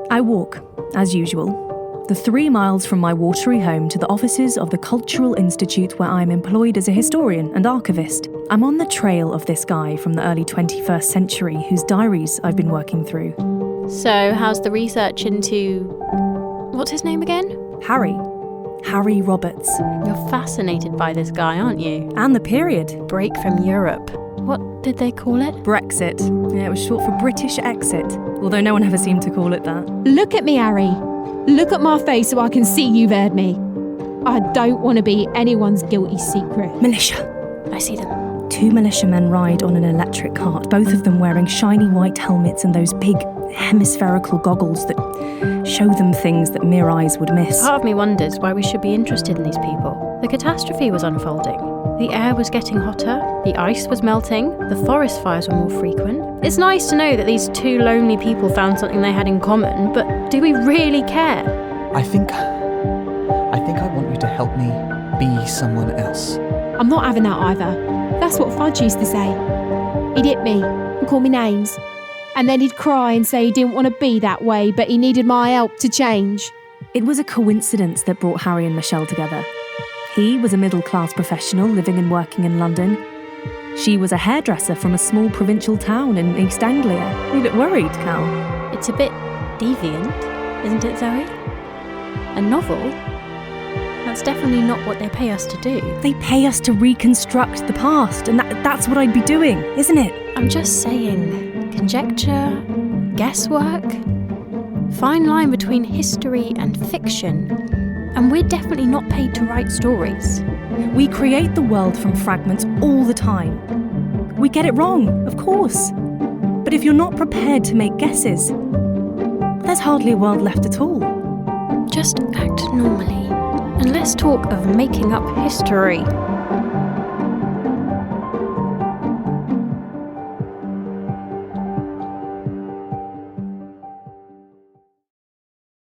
I walk, as usual, the 3 miles from my watery home to the offices of the Cultural Institute where I am employed as a historian and archivist. I'm on the trail of this guy from the early 21st century whose diaries I've been working through. So, how's the research into... what's his name again? Harry Roberts. You're fascinated by this guy, aren't you? And the period. Break from Europe. What did they call it? Brexit. Yeah, it was short for British exit, although no one ever seemed to call it that. Look at me, Harry. Look at my face so I can see you've heard me. I don't want to be anyone's guilty secret. Militia. I see them. 2 militiamen ride on an electric cart, both of them wearing shiny white helmets and those big hemispherical goggles that show them things that mere eyes would miss. Part of me wonders why we should be interested in these people. The catastrophe was unfolding. The air was getting hotter, the ice was melting, the forest fires were more frequent. It's nice to know that these 2 lonely people found something they had in common, but do we really care? I think I want you to help me be someone else. I'm not having that either. That's what Fudge used to say. He'd hit me and call me names. And then he'd cry and say he didn't want to be that way, but he needed my help to change. It was a coincidence that brought Harry and Michelle together. He was a middle-class professional living and working in London. She was a hairdresser from a small provincial town in East Anglia. You look worried, Cal. It's a bit deviant, isn't it, Zoe? A novel? That's definitely not what they pay us to do. They pay us to reconstruct the past, and that's what I'd be doing, isn't it? I'm just saying, conjecture, guesswork, fine line between history and fiction. And we're definitely not paid to write stories. We create the world from fragments all the time. We get it wrong, of course. But if you're not prepared to make guesses, there's hardly a world left at all. Just act normally, and let's talk of making up history.